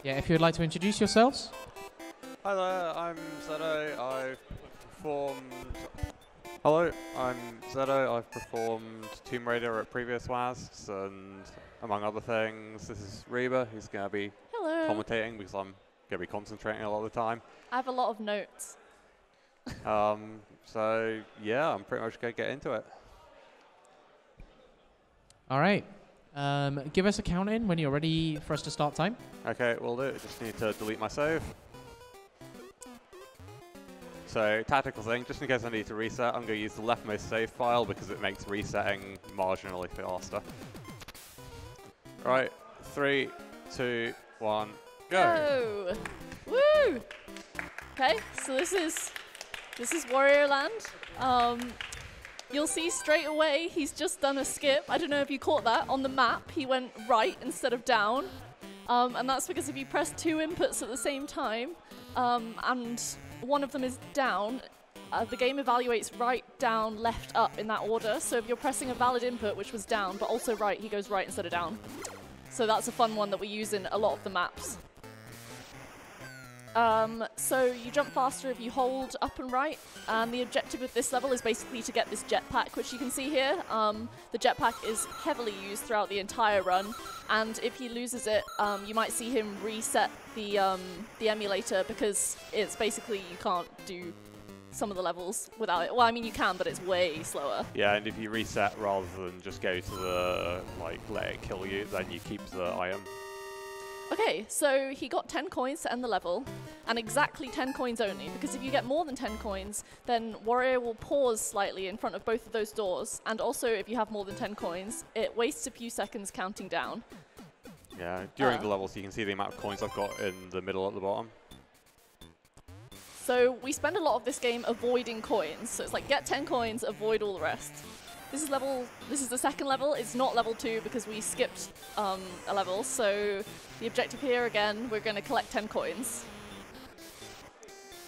Yeah, if you would like to introduce yourselves. Hi there, I'm zed0. I've performed. Hello, I'm zed0. I've performed Tomb Raider at previous WASDs, and among other things, this is Reba, who's going to be commentating because I'm going to be concentrating a lot of the time. I have a lot of notes. So yeah, I'm pretty much going to get into it. All right. Give us a count in when you're ready for us to start time. Okay, we'll do. Just need to delete my save. So, tactical thing, just in case I need to reset, I'm going to use the leftmost save file because it makes resetting marginally faster. Right, 3, 2, 1, go! Woo! Okay, so this is Wario Land. You'll see straight away he's just done a skip. I don't know if you caught that. On the map, he went right instead of down. And that's because if you press 2 inputs at the same time, and one of them is down, the game evaluates right, down, left, up in that order. So if you're pressing a valid input, which was down, but also right, he goes right instead of down. So that's a fun one that we use in a lot of the maps. So you jump faster if you hold up and right, and the objective of this level is basically to get this jetpack, which you can see here. The jetpack is heavily used throughout the entire run, and if he loses it, you might see him reset the emulator, because it's basically you can't do some of the levels without it. Well, I mean you can, but it's way slower. Yeah, and if you reset rather than just go to the, like, let it kill you, then you keep the item. Okay, so he got 10 coins to end the level, and exactly 10 coins only, because if you get more than 10 coins, then Wario will pause slightly in front of both of those doors, and also if you have more than 10 coins, it wastes a few seconds counting down. Yeah, during the levels you can see the amount of coins I've got in the middle at the bottom. So we spend a lot of this game avoiding coins, so it's like get 10 coins, avoid all the rest. This is the second level. It's not level 2 because we skipped a level. So the objective here again, we're going to collect 10 coins.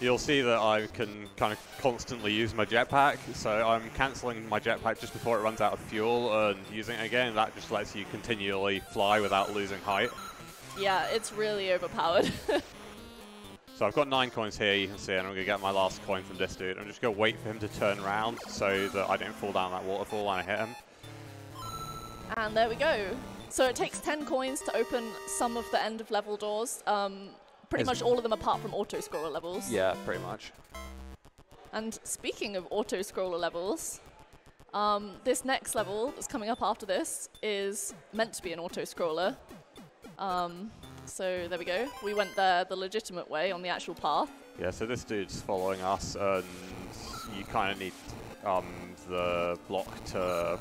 You'll see that I can kind of constantly use my jetpack. So I'm cancelling my jetpack just before it runs out of fuel and using it again. That just lets you continually fly without losing height. Yeah, it's really overpowered. So I've got 9 coins here, you can see, and I'm going to get my last coin from this dude. I'm just going to wait for him to turn around so that I don't fall down that waterfall when I hit him. And there we go. So it takes 10 coins to open some of the end of level doors. Pretty much all of them apart from auto-scroller levels. Yeah, pretty much. And speaking of auto-scroller levels, this next level that's coming up after this is meant to be an auto-scroller. So there we go. We went there the legitimate way on the actual path. Yeah, so this dude's following us, and you kind of need the block to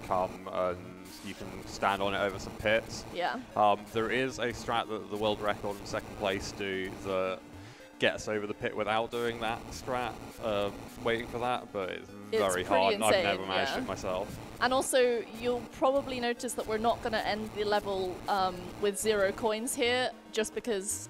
come, and you can stand on it over some pits. Yeah. There is a strat that the world record in second place do that gets over the pit without doing that strat, waiting for that, but it's very hard, and I've never managed it myself. And also, you'll probably notice that we're not going to end the level with 0 coins here, just because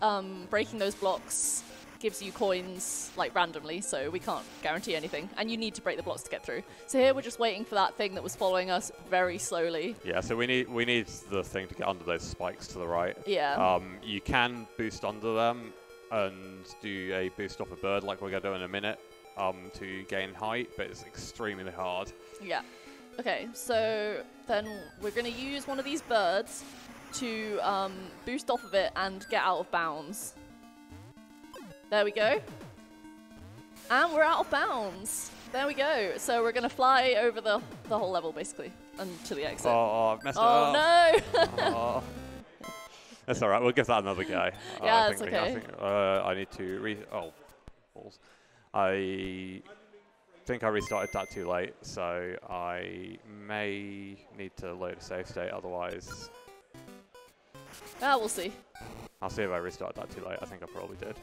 breaking those blocks gives you coins like randomly, so we can't guarantee anything. And you need to break the blocks to get through. So here we're just waiting for that thing that was following us very slowly. Yeah, so we need the thing to get under those spikes to the right. Yeah. You can boost under them and do a boost off a bird like we're going to do in a minute to gain height, but it's extremely hard. Yeah. Okay, so then we're going to use one of these birds to boost off of it and get out of bounds. There we go. And we're out of bounds. There we go. So we're going to fly over the whole level, basically, and to the exit. Oh, I've messed it up. Oh, no! Oh. That's all right. We'll give that another go. Yeah, that's okay. I think I need to oh, balls. I think I restarted that too late, so I may need to load a save state. Otherwise, we'll see. I'll see if I restarted that too late. I think I probably did.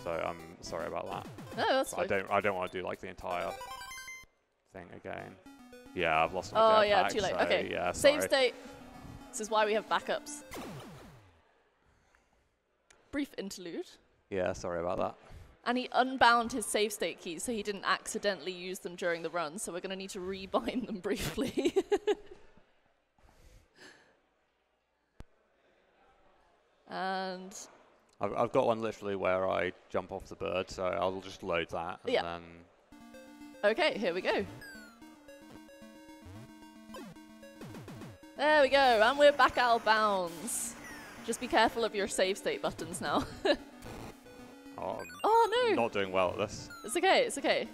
So I'm sorry about that. No, that's fine. I don't want to do like the entire thing again. Yeah, I've lost my jetpack. Oh yeah, too late. So okay. Yeah, save state. This is why we have backups. Brief interlude. Yeah, sorry about that. And he unbound his save state keys, so he didn't accidentally use them during the run, so we're going to need to rebind them briefly. And I've got one literally where I jump off the bird, so I'll just load that and then. Okay, here we go. There we go, and we're back out of bounds. Just be careful of your save state buttons now. Oh no! Not doing well at this. It's okay, it's okay.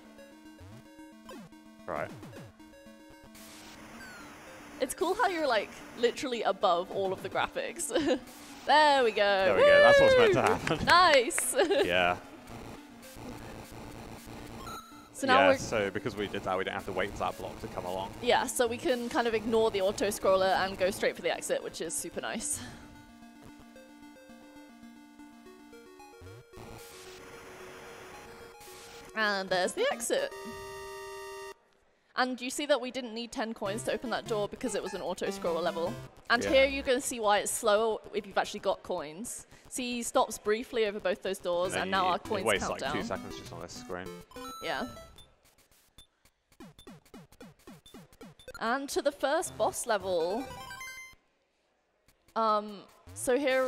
Right. It's cool how you're like literally above all of the graphics. There we go. There we go, that's what's meant to happen. Nice! Yeah. So now we're... so because we did that, we don't have to wait for that block to come along. Yeah, so we can kind of ignore the auto-scroller and go straight for the exit, which is super nice. And there's the exit. And you see that we didn't need 10 coins to open that door because it was an auto-scroller level. And here you're going to see why it's slower if you've actually got coins. See, he stops briefly over both those doors, and now our coins count down. It wastes like 2 seconds just on this screen. Yeah. And to the first boss level. So here,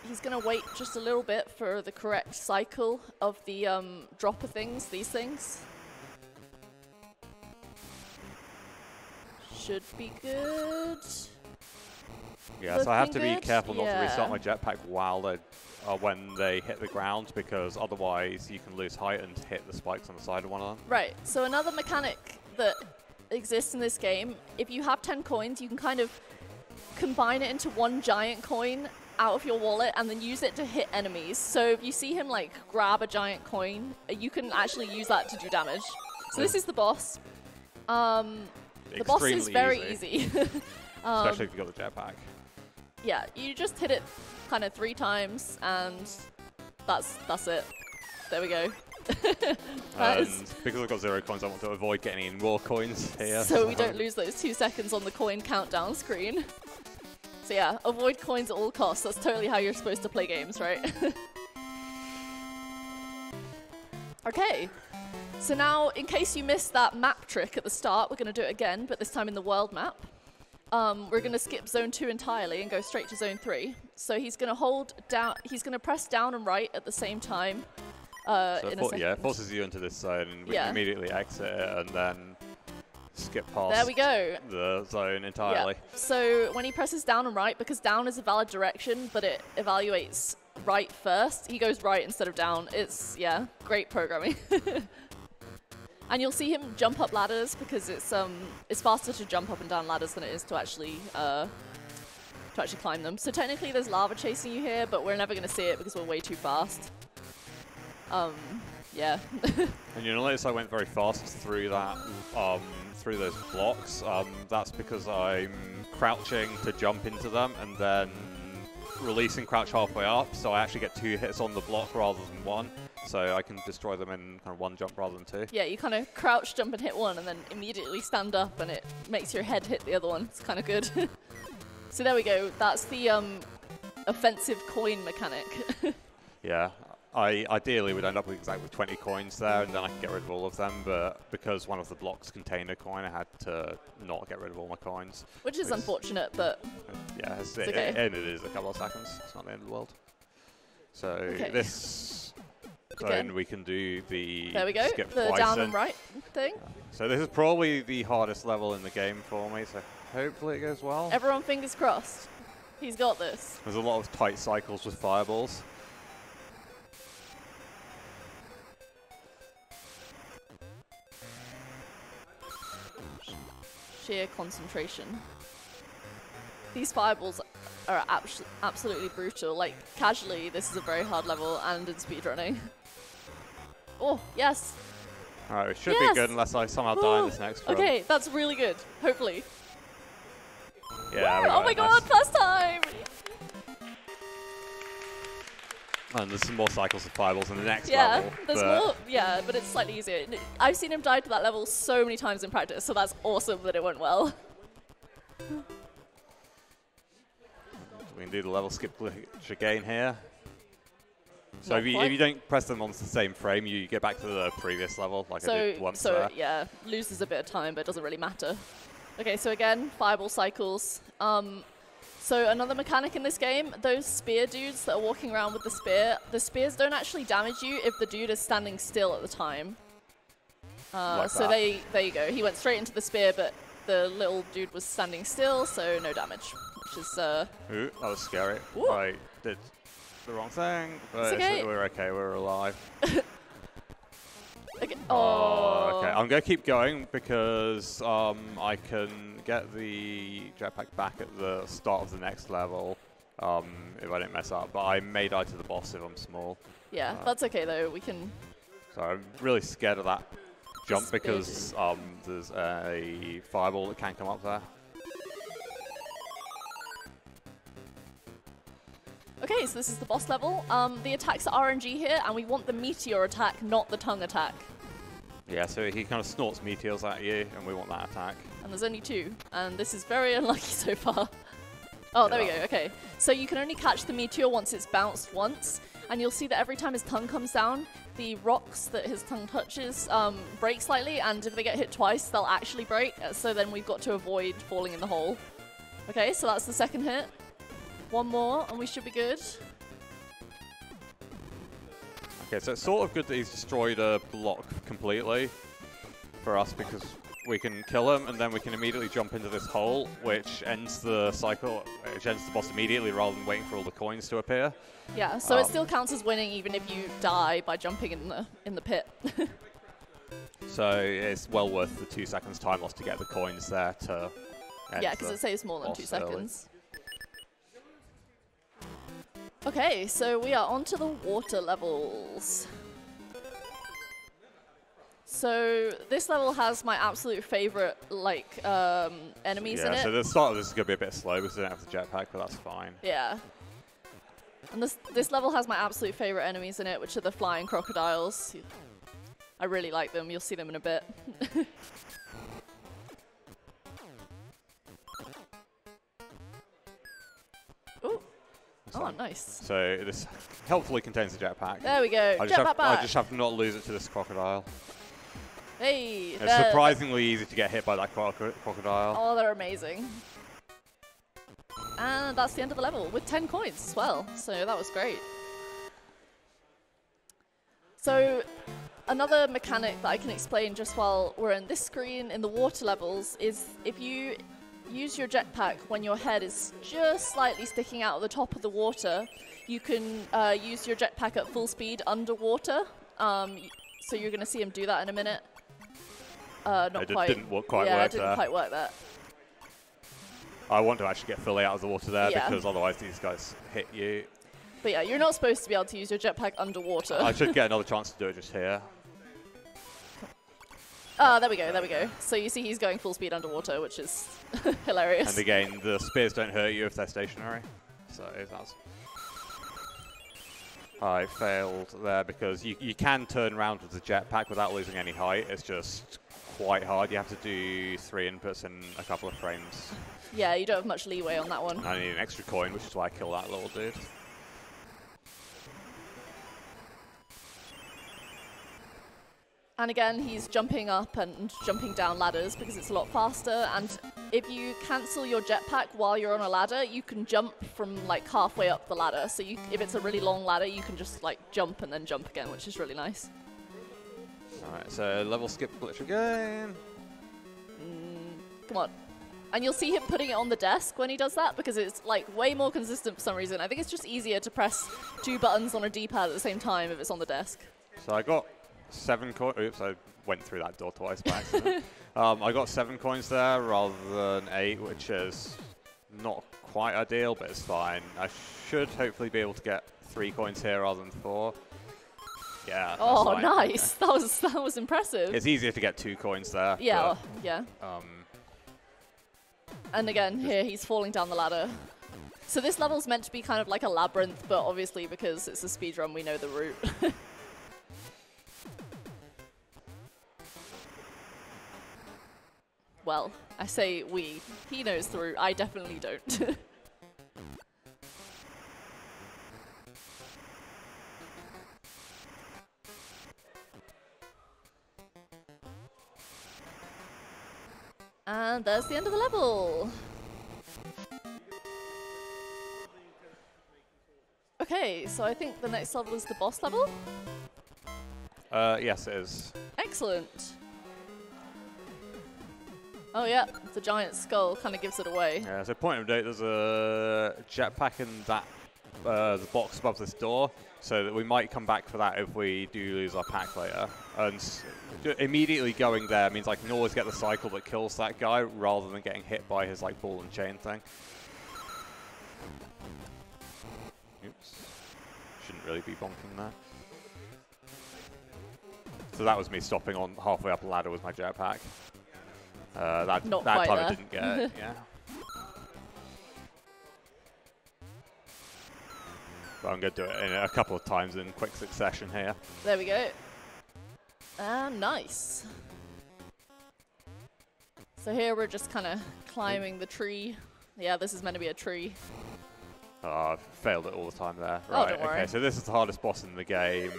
he's going to wait just a little bit for the correct cycle of the dropper things, these things. Should be good. Yeah, so I have to be careful not to restart my jetpack while they, when they hit the ground, because otherwise you can lose height and hit the spikes on the side of one of them. Right, so another mechanic that exists in this game, if you have 10 coins, you can kind of combine it into one giant coin out of your wallet and then use it to hit enemies. So if you see him like grab a giant coin, you can actually use that to do damage. So this is the boss. The boss is very easy. Especially if you've got the jetpack. Yeah, you just hit it kind of 3 times and that's it. There we go. And because I've got 0 coins, I want to avoid getting any more coins here. So we don't lose those 2 seconds on the coin countdown screen. So yeah, avoid coins at all costs. That's totally how you're supposed to play games, right? Okay. So now, in case you missed that map trick at the start, we're going to do it again, but this time in the world map. We're going to skip zone 2 entirely and go straight to zone 3. So he's going to hold down, he's going to press down and right at the same time. So it forces you into this zone, and we can immediately exit it and then skip past there we go. the zone entirely. Yeah. So when he presses down and right, because down is a valid direction, but it evaluates right first, he goes right instead of down. It's, yeah, great programming. And you'll see him jump up ladders because it's faster to jump up and down ladders than it is to actually climb them. So technically there's lava chasing you here, but we're never going to see it because we're way too fast. Yeah. And you'll notice I went very fast through that, through those blocks. That's because I'm crouching to jump into them and then releasing crouch halfway up, so I actually get 2 hits on the block rather than 1. So I can destroy them in kind of 1 jump rather than 2. Yeah, you kind of crouch, jump, and hit one, and then immediately stand up, and it makes your head hit the other one. It's kind of good. So there we go. That's the offensive coin mechanic. Yeah. I ideally would end up with exactly 20 coins there, and then I can get rid of all of them, but because one of the blocks contained a coin, I had to not get rid of all my coins. Which is unfortunate, but yeah, it's okay. And it is a couple of seconds. It's not the end of the world. So this zone we can do the skip the down and right thing. So this is probably the hardest level in the game for me, so hopefully it goes well. Everyone fingers crossed. He's got this. There's a lot of tight cycles with fireballs. Sheer concentration. These fireballs are absolutely brutal. Like, casually, this is a very hard level, and in speedrunning. Oh, yes! Alright, it should be good unless I somehow die in this next run. Okay, that's really good. Hopefully. Yeah, oh my god, first time! And there's some more cycles of fireballs in the next Yeah, level. there's more. Yeah, but it's slightly easier. I've seen him die to that level so many times in practice, so that's awesome that it went well. We can do the level skip glitch again here. So if you don't press them on the same frame, you get back to the previous level, like I did once there. Yeah, loses a bit of time, but it doesn't really matter. Okay, so again, fireball cycles. So So another mechanic in this game, those spear dudes that are walking around with the spears don't actually damage you if the dude is standing still at the time. So there you go. He went straight into the spear, but the little dude was standing still, so no damage, which is... Ooh, that was scary. Ooh. I did the wrong thing, but okay. we're okay, we're alive. Okay. Oh, okay. I'm going to keep going because I can get the jetpack back at the start of the next level if I don't mess up, but I may die to the boss if I'm small. Yeah, that's okay though, we can... So I'm really scared of that jump because there's a fireball that can come up there. Okay, so this is the boss level. The attacks are RNG here, and we want the meteor attack, not the tongue attack. Yeah, so he kind of snorts meteors at you, and we want that attack. And there's only 2, and this is very unlucky so far. Oh, there we go, okay. So you can only catch the meteor once it's bounced once, and you'll see that every time his tongue comes down, the rocks that his tongue touches break slightly, and if they get hit twice, they'll actually break, so then we've got to avoid falling in the hole. Okay, so that's the second hit. One more, and we should be good. Okay, so it's sort of good that he's destroyed a block completely for us because we can kill him and then we can immediately jump into this hole, which ends the cycle, which ends the boss immediately rather than waiting for all the coins to appear. Yeah, so it still counts as winning even if you die by jumping in the pit. So it's well worth the 2 seconds time loss to get the coins there to end. Yeah, because it saves more than 2 seconds. Early. Okay, so we are on to the water levels. So this level has my absolute favorite, like, enemies in it. Yeah, so the start of this is going to be a bit slow because we don't have the jetpack, but that's fine. Yeah. And this level has my absolute favorite enemies in it, which are the flying crocodiles. I really like them. You'll see them in a bit. Ooh. Oh, nice. So this helpfully contains the jetpack. There we go. I just have to not lose it to this crocodile. Hey. It's surprisingly easy to get hit by that crocodile. Oh, they're amazing. And that's the end of the level with 10 coins as well. So that was great. So another mechanic that I can explain just while we're in this screen in the water levels is if you use your jetpack when your head is just slightly sticking out of the top of the water, you can use your jetpack at full speed underwater. So you're going to see him do that in a minute. Not quite. It didn't quite yeah, work it didn't quite work that. I want to actually get fully out of the water there Yeah. because otherwise these guys hit you. But yeah, you're not supposed to be able to use your jetpack underwater. I should get another chance to do it just here. Ah, there we go, there we go. So you see he's going full speed underwater, which is hilarious. And again, the spears don't hurt you if they're stationary. So that's... I failed there because you can turn around with the jetpack without losing any height. It's just quite hard. You have to do 3 inputs in a couple of frames. Yeah, you don't have much leeway on that one. And I need an extra coin, which is why I killed that little dude. And again, he's jumping up and jumping down ladders because it's a lot faster. And if you cancel your jetpack while you're on a ladder, you can jump from like halfway up the ladder. So if it's a really long ladder, you can just like jump and then jump again, which is really nice. Alright, so level skip glitch again. Come on. And you'll see him putting it on the desk when he does that because it's like way more consistent for some reason. I think it's just easier to press 2 buttons on a D-pad at the same time if it's on the desk. So I got 7 coins. Oops, I went through that door twice by accident. I got 7 coins there rather than 8, which is not quite ideal, but it's fine. I should hopefully be able to get 3 coins here rather than 4. Yeah. Oh, fine. nice. Okay. That was impressive. It's easier to get 2 coins there. Yeah, but, yeah. And again, here he's falling down the ladder. So this level's meant to be kind of like a labyrinth, but obviously because it's a speedrun, we know the route. Well, I say we. He knows the route. I definitely don't. And there's the end of the level. Okay, so I think the next level is the boss level. Yes, it is. Excellent. Oh yeah, the giant skull kind of gives it away. Yeah, so point of note, there's a jetpack in that the box above this door, so that we might come back for that if we do lose our pack later. And immediately going there means I can always get the cycle that kills that guy rather than getting hit by his like ball and chain thing. Oops. Shouldn't really be bonking there. So that was me stopping on halfway up a ladder with my jetpack. That time I didn't get it, yeah. But I'm going to do it in a couple of times in quick succession here. There we go. Nice. So here we're just kind of climbing the tree. Yeah, this is meant to be a tree. I've failed it all the time there. Oh, Right, don't worry. okay, so this is the hardest boss in the game,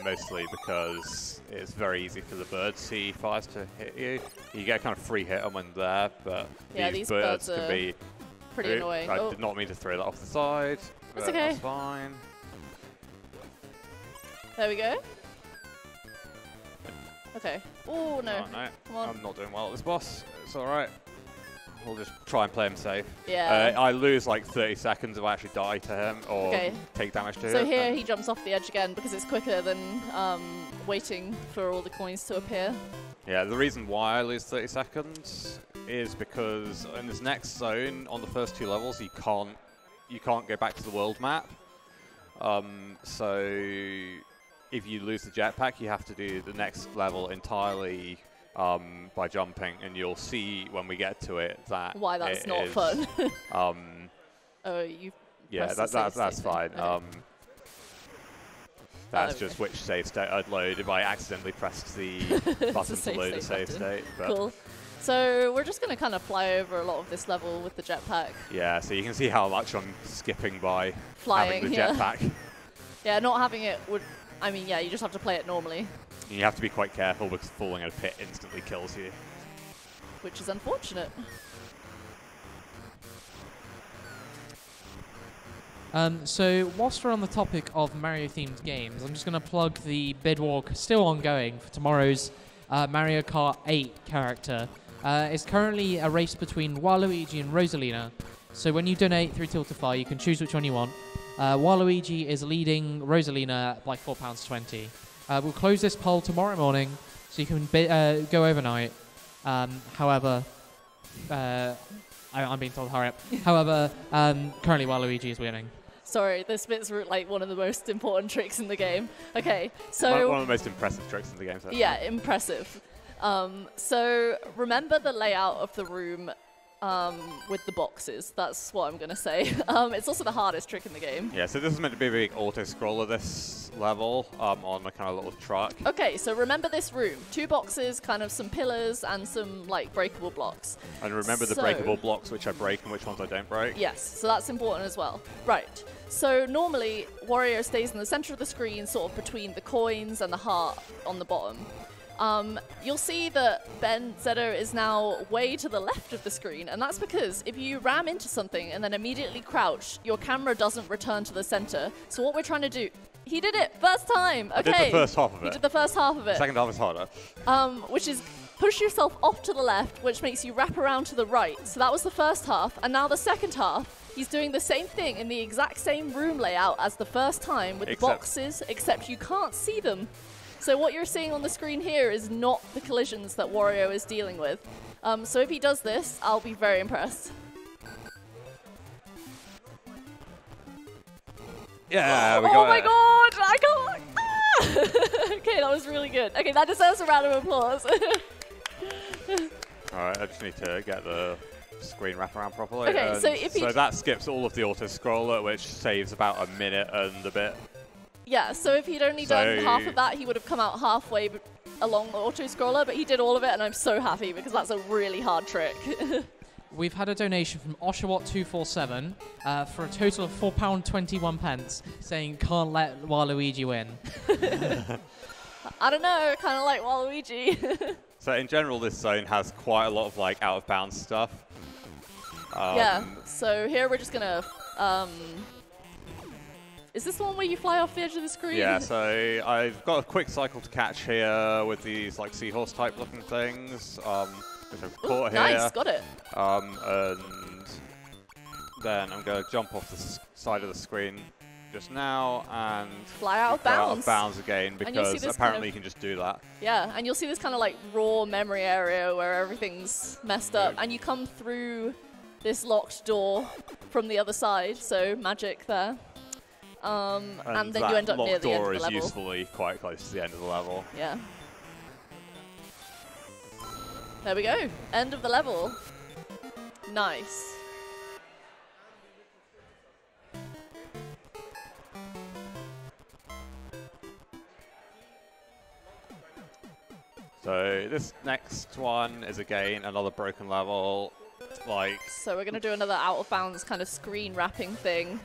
mostly because it's very easy for the birds he fires to hit you. You get kind of free hit on when there, but Yeah, these these birds birds can are be pretty annoying. I Oh, did not mean to throw that off the side. That's but okay. That's fine. there we go. Okay. Oh, no. Oh, no. Come on. I'm not doing well at this boss. It's alright. We'll just try and play him safe. Yeah. I lose like 30 seconds if I actually die to him or Okay. take damage to him. So here he jumps off the edge again because it's quicker than waiting for all the coins to appear. Yeah, the reason why I lose 30 seconds is because in this next zone, on the first 2 levels, you can't go back to the world map. So if you lose the jetpack, you have to do the next level entirely by jumping, and you'll see when we get to it that Why that's it not is, fun. Oh, you. yeah, pressed the save that's state fine. thing. Okay. That's there we just which save state I'd load if I accidentally pressed the button to save load a state save button. state. But Cool. So we're just going to kind of fly over a lot of this level with the jetpack. yeah, so you can see how much I'm skipping by Flying, having the yeah. jetpack. Yeah, not having it would. I mean, yeah, you just have to play it normally, And you have to be quite careful because falling in a pit instantly kills you. which is unfortunate. So whilst we're on the topic of Mario-themed games, I'm just going to plug the bid war still ongoing for tomorrow's Mario Kart 8 character. It's currently a race between Waluigi and Rosalina. So when you donate through Tiltify, you can choose which one you want. Waluigi is leading Rosalina by £4.20. We'll close this poll tomorrow morning, so you can go overnight. However, I'm being told hurry up. However, currently Waluigi is winning. Sorry, this bit's like one of the most important tricks in the game. Okay, One so of the most impressive tricks in the game. So. yeah, impressive. So remember the layout of the room with the boxes. That's what I'm going to say. It's also the hardest trick in the game. Yeah, so this is meant to be a big auto-scroller this level on a kind of little truck. Okay, so remember this room. 2 boxes, kind of some pillars, and some like breakable blocks. And remember the So- breakable blocks which I break and which ones I don't break. Yes, so that's important as well. Right, so normally Wario stays in the center of the screen, sort of between the coins and the heart on the bottom. You'll see that zed0 is now way to the left of the screen, and that's because if you ram into something and then immediately crouch, your camera doesn't return to the center. So what we're trying to do, he did it, first time, okay. I did the first half of He it. did the first half of it. Second half is harder. Which is push yourself off to the left, which makes you wrap around to the right. So that was the first half, and now the second half, he's doing the same thing in the exact same room layout as the first time with the boxes, except you can't see them. So what you're seeing on the screen here is not the collisions that Wario is dealing with. So if he does this, I'll be very impressed. Yeah, we got Oh my it. god, I can't! Ah! Okay, that was really good. Okay, that deserves a round of applause. Alright, I just need to get the screen wraparound properly. Okay, and so if so that skips all of the auto-scroller, which saves about a minute and a bit. Yeah, so if he'd only done So- half of that, he would have come out halfway along the auto-scroller, but he did all of it, and I'm so happy because that's a really hard trick. We've had a donation from Oshawott247 for a total of £4.21, saying can't let Waluigi win. I don't know, kind of like Waluigi. So in general, this zone has quite a lot of like out-of-bounds stuff. Yeah, so here we're just going to Is this the one where you fly off the edge of the screen? Yeah, so I've got a quick cycle to catch here with these like seahorse type looking things, which I've caught here. Nice, got it. And then I'm going to jump off the side of the screen just now and fly out of bounds. Out of bounds again because apparently you can just do that. Yeah, and you'll see this kind of like raw memory area where everything's messed up, and you come through this locked door from the other side, so magic there. And then you end up near the end of the level. That locked door is usefully quite close to the end of the level. Yeah. There we go. End of the level. Nice. So this next one is again another broken level. So we're going to do another out of bounds kind of screen wrapping thing.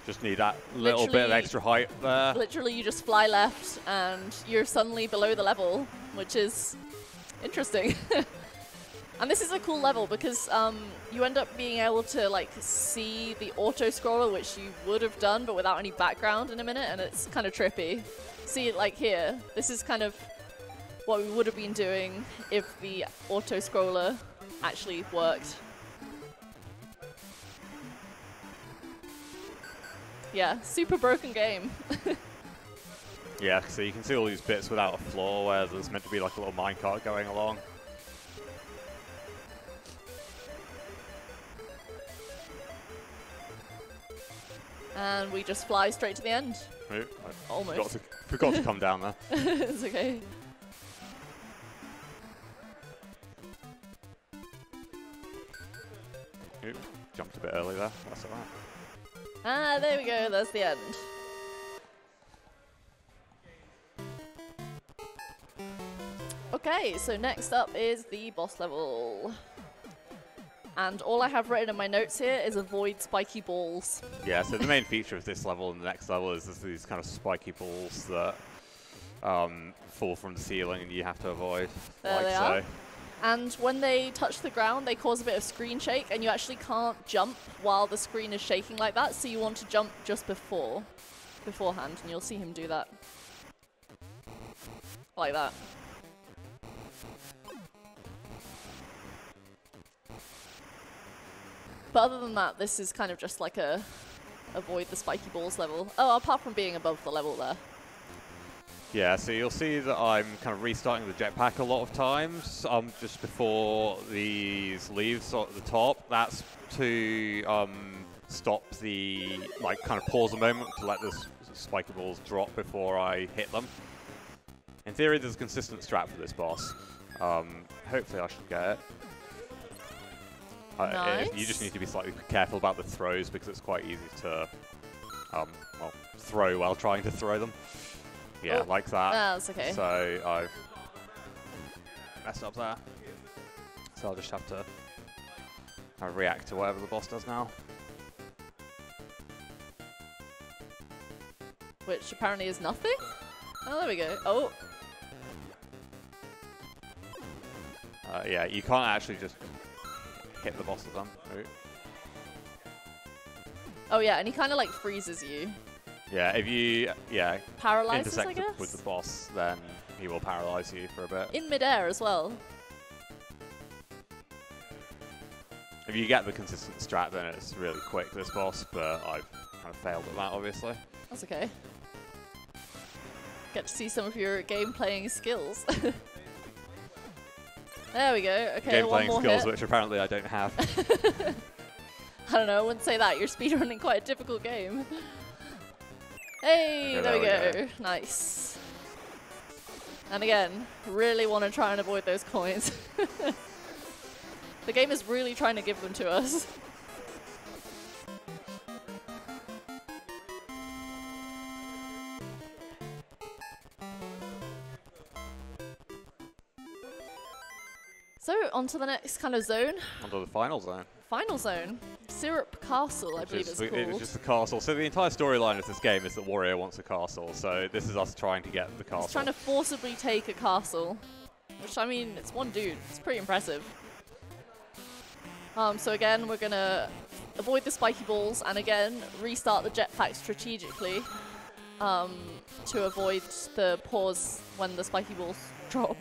Just need that little bit of extra height there. Literally, you just fly left and you're suddenly below the level, which is interesting. And this is a cool level because you end up being able to like see the auto scroller, which you would have done but without any background in a minute, and it's kind of trippy. See it like here. This is kind of what we would have been doing if the auto scroller actually worked. Yeah, super broken game. Yeah, so you can see all these bits without a floor where there's meant to be like a little minecart going along. And we just fly straight to the end. Oh, Almost. Forgot to come down there. It's okay. Ooh, jumped a bit early there. That's alright. Ah, there we go. That's the end. Okay, so next up is the boss level. And all I have written in my notes here is avoid spiky balls. Yeah, so the main feature of this level and the next level is these kind of spiky balls that fall from the ceiling and you have to avoid. There they are. And when they touch the ground, they cause a bit of screen shake, and you actually can't jump while the screen is shaking like that, so you want to jump just beforehand, and you'll see him do that. Like that. But other than that, this is kind of just like a avoid the spiky balls level. Oh, apart from being above the level there. Yeah, so you'll see that I'm kind of restarting the jetpack a lot of times just before these leaves at the top. That's to stop the, like, kind of pause a moment to let the spiky balls drop before I hit them. In theory, there's a consistent strat for this boss. Hopefully I should get it. Nice. You just need to be slightly careful about the throws because it's quite easy to well, throw while trying to throw them. Yeah, like that. That's okay. So I've messed up there. So I'll just have to react to whatever the boss does now. Which apparently is nothing? Oh, there we go. Oh. Yeah, you can't actually just hit the boss with them. Oh yeah, and he kind of like freezes you. Yeah, if you paralyzes, I intersect guess? with the boss, then he will paralyze you for a bit. In midair as well. If you get the consistent strat, then it's really quick, this boss, but I've kind of failed at that, obviously. That's okay. Get to see some of your game playing skills. There we go. Okay, game one playing more skills, hit. which apparently I don't have. I don't know, I wouldn't say that. You're speedrunning quite a difficult game. Hey, Okay, there we go. Nice. And again, really want to try and avoid those coins. The game is really trying to give them to us. So, on to the next kind of zone. On to the final zone. Final zone. Syrup Castle, I believe it's called. It's just a castle. So the entire storyline of this game is that Wario wants a castle. So this is us trying to get the castle. He's trying to forcibly take a castle. Which, I mean, it's one dude. It's pretty impressive. So again, we're going to avoid the spiky balls, and again, restart the jetpack strategically to avoid the pause when the spiky balls drop.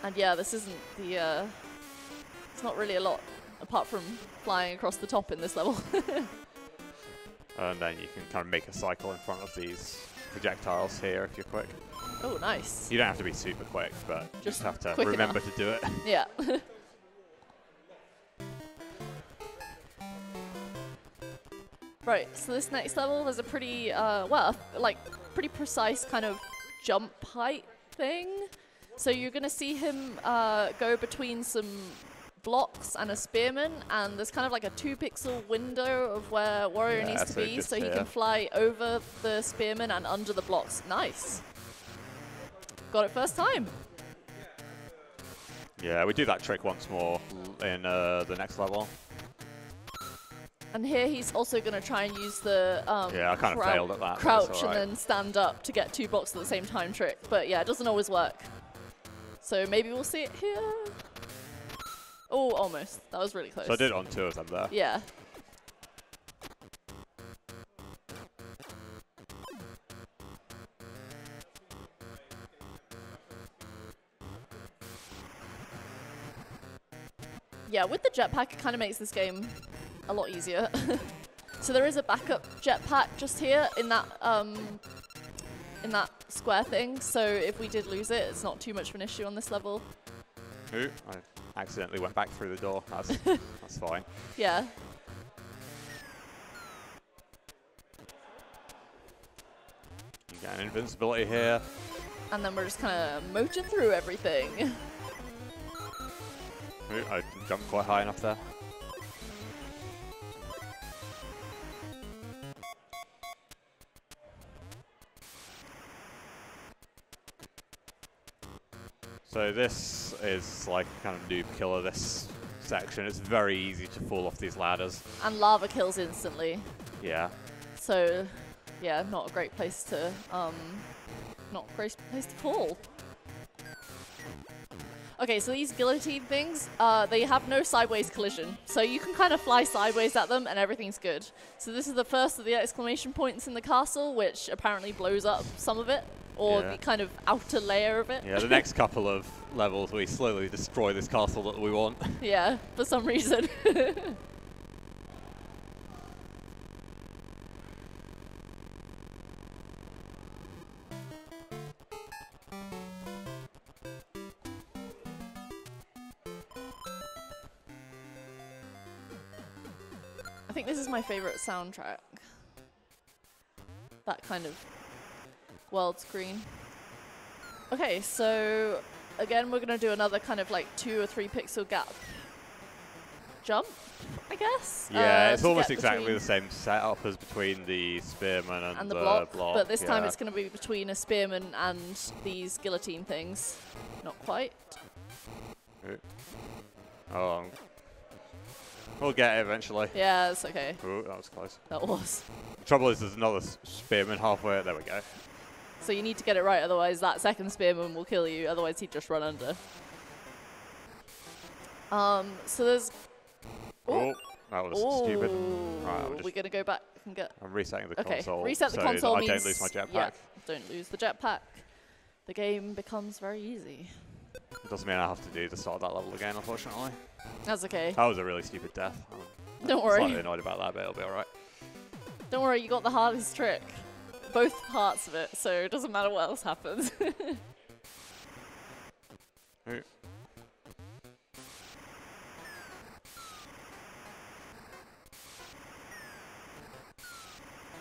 And yeah, this isn't the, it's not really a lot apart from flying across the top in this level. And then you can kind of make a cycle in front of these projectiles here if you're quick. Oh, nice. You don't have to be super quick, but you just have to remember enough. to do it. Yeah. Right, so this next level is a pretty, well, like, pretty precise kind of jump height thing. So you're going to see him go between some blocks and a spearman, and there's kind of like a 2-pixel window of where Wario needs to be, so he can fly over the spearman and under the blocks. Nice. Got it first time. Yeah, we do that trick once more in the next level. And here he's also going to try and use the yeah, I kind of failed at that. Crouch and then stand up to get 2 blocks at the same time trick. But yeah, it doesn't always work. So maybe we'll see it here. Oh, almost. That was really close. So I did it on 2 of them there. Yeah. Yeah, with the jetpack, it kind of makes this game a lot easier. So there is a backup jetpack just here in that square thing. So if we did lose it, it's not too much of an issue on this level. Ooh, I accidentally went back through the door. That's fine. Yeah. You get an invincibility here. And then we're just kind of mooching through everything. Ooh, I jumped quite high enough there. So this is like kind of noob killer, this section. It's very easy to fall off these ladders. And lava kills instantly. Yeah. So, yeah, not a great place to, fall. Okay, so these guillotine things, they have no sideways collision. So you can kind of fly sideways at them and everything's good. So this is the first of the exclamation points in the castle, which apparently blows up some of it. Or the kind of outer layer of it. Yeah, the next couple of levels we slowly destroy this castle that we want. Yeah, for some reason. I think this is my favorite soundtrack. That kind of world screen. Okay, so again, we're going to do another kind of like 2 or 3 pixel gap jump, I guess. Yeah, it's almost exactly the same setup as between the spearman and the block. But this time it's going to be between a spearman and these guillotine things. Not quite. Oh, we'll get it eventually. Yeah, it's okay. Ooh, that was close. That was. The trouble is there's another spearman halfway. There we go. So you need to get it right, otherwise that second spearman will kill you, otherwise he'd just run under. So there's... Oh, that was stupid. Right, we're going to go back and get... I'm resetting the console. Reset the console I means... don't lose my jetpack. Yeah, don't lose the jetpack. The game becomes very easy. It doesn't mean I have to do the start of that level again, unfortunately. That's okay. That was a really stupid death. Don't worry. I'm slightly annoyed about that, but it'll be alright. Don't worry, you got the hardest trick. Both parts of it, so it doesn't matter what else happens. Ooh.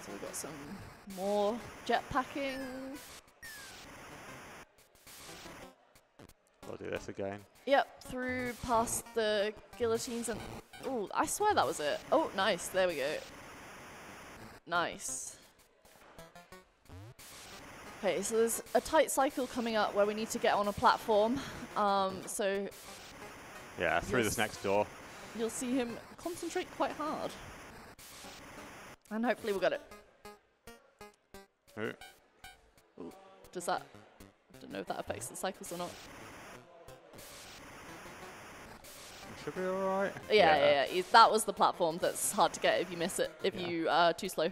So we've got some more jetpacking. I'll do this again. Yep, through past the guillotines and... Oh, I swear that was it. Oh, nice. There we go. Nice. Okay, so there's a tight cycle coming up where we need to get on a platform. So... Yeah, through this next door. You'll see him concentrate quite hard. And hopefully we'll get it. Ooh. Does that? I don't know if that affects the cycles or not. Should be alright. Yeah. That was the platform that's hard to get if you miss it, if you are too slow.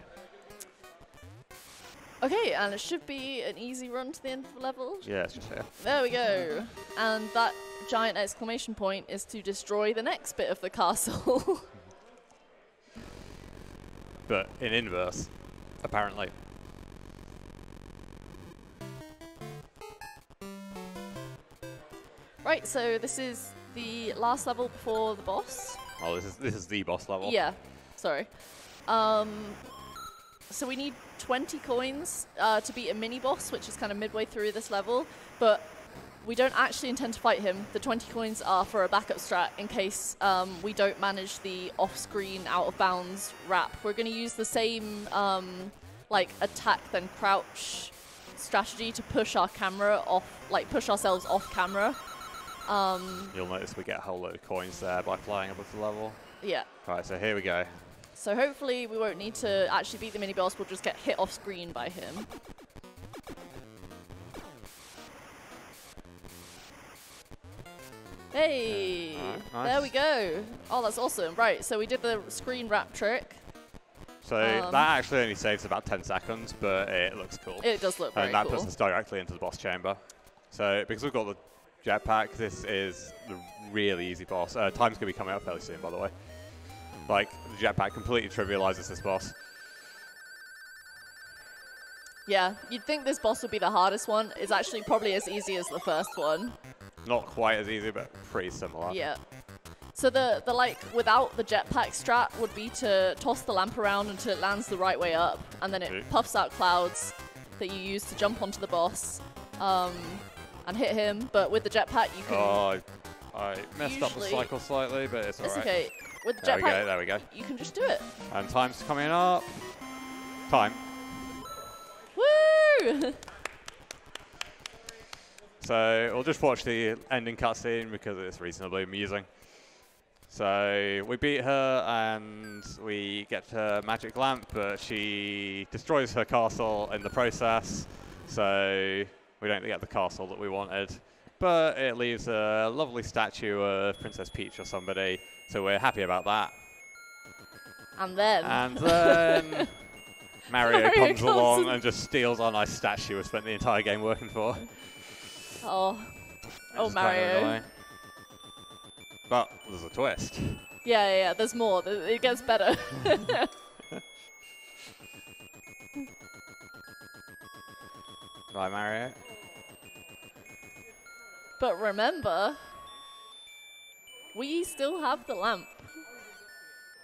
Okay, and it should be an easy run to the end of the level. Yeah, it's just here. There we go. And that giant exclamation point is to destroy the next bit of the castle. But in inverse, apparently. Right, so this is the last level before the boss. Oh, this is the boss level. Yeah, sorry. So we need 20 coins to beat a mini boss, which is kind of midway through this level, but we don't actually intend to fight him. The 20 coins are for a backup strat in case we don't manage the off-screen, out-of-bounds wrap. We're going to use the same like attack then crouch strategy to push our camera off, like push ourselves off camera. You'll notice we get a whole load of coins there by flying above the level. Yeah. Right, so here we go. So hopefully we won't need to actually beat the mini boss, we'll just get hit off screen by him. Hey, nice. There we go. Oh, that's awesome. Right, so we did the screen wrap trick. So that actually only saves about 10 seconds, but it looks cool. It does look very And that cool. puts us directly into the boss chamber. So because we've got the jetpack, this is the really easy boss. Time's going to be coming out fairly soon, by the way. Like, the jetpack completely trivializes this boss. Yeah, you'd think this boss would be the hardest one. It's actually probably as easy as the first one. Not quite as easy, but pretty similar. Yeah. So the like, without the jetpack strat would be to toss the lamp around until it lands the right way up, and then it puffs out clouds that you use to jump onto the boss and hit him. But with the jetpack, you can... Oh, I messed up the cycle slightly, but it's alright. It's okay. With the There jetpack, there we go. you can just do it. And time's coming up. Time. Woo! So we'll just watch the ending cutscene because it's reasonably amusing. So we beat her and we get her magic lamp, but she destroys her castle in the process. So we don't get the castle that we wanted. But it leaves a lovely statue of Princess Peach or somebody. So we're happy about that. And then... Mario comes along and just steals our nice statue we spent the entire game working for. Oh, Mario. Kind of but there's a twist. Yeah, there's more. It gets better. Bye, Mario. But remember, we still have the lamp.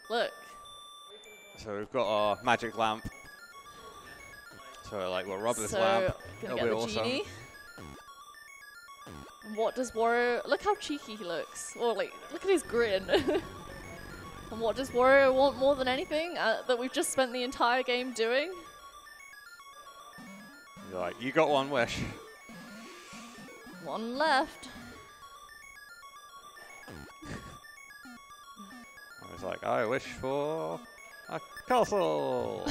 Look. So we've got our magic lamp. So like we'll rub this lamp. Gonna It'll get be the awesome. genie. And what does Wario... Look how cheeky he looks. Or like, look at his grin. And what does Wario want more than anything that we've just spent the entire game doing? You're like, you got one wish. One left. I was like, I wish for a castle.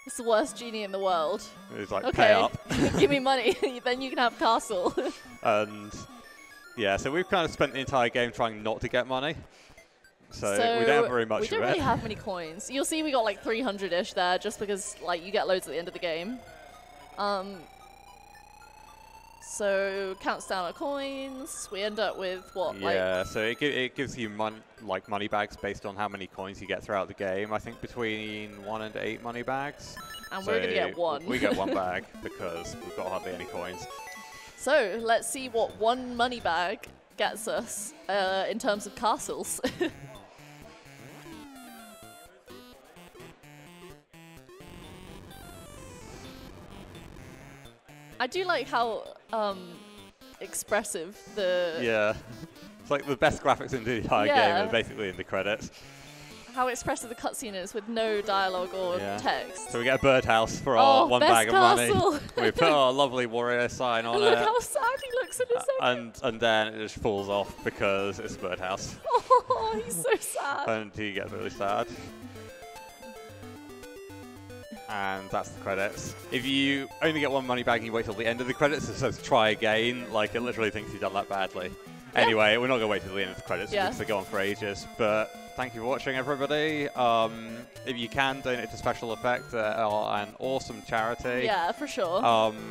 It's the worst genie in the world. He's like, Okay, pay up. give me money, then you can have castle. And yeah, so we've kind of spent the entire game trying not to get money. So we don't have very much of it. We don't really have many coins. You'll see we got like 300-ish there just because like you get loads at the end of the game. So counts down our coins. We end up with what? Yeah, so it gives you money bags based on how many coins you get throughout the game. I think between 1 and 8 money bags. And so we're gonna get one. We get one bag because we've got hardly any coins. So let's see what one money bag gets us in terms of castles. I do like how expressive the... Yeah. It's like the best graphics in the entire game are basically in the credits. How expressive the cutscene is with no dialogue or text. So we get a birdhouse for our one bag of castle. money. We put our lovely Wario sign on Look it. how sad he looks in a second. And then it just falls off because it's a birdhouse. Oh, he's so sad. And he gets really sad. and that's the credits. If you only get one money bag and you wait till the end of the credits, it says try again. Like, it literally thinks you've done that badly. Yeah. Anyway, we're not going to wait till the end of the credits Yeah. because they go on for ages. But thank you for watching, everybody. If you can, donate to Special Effect. They are an awesome charity. Yeah, for sure.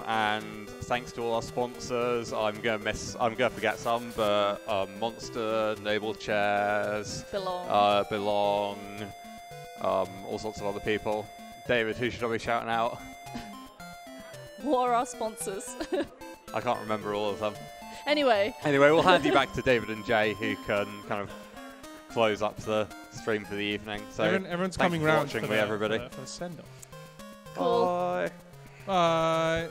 And thanks to all our sponsors. I'm gonna forget some, but Monster, Noble Chairs, Belong. all sorts of other people. David, who should I be shouting out? What are our sponsors? I can't remember all of them. Anyway, we'll hand you back to David and Jay, who can kind of close up the stream for the evening. So everyone's coming round for for watching me, everybody. for the send-off. cool. Bye. Bye.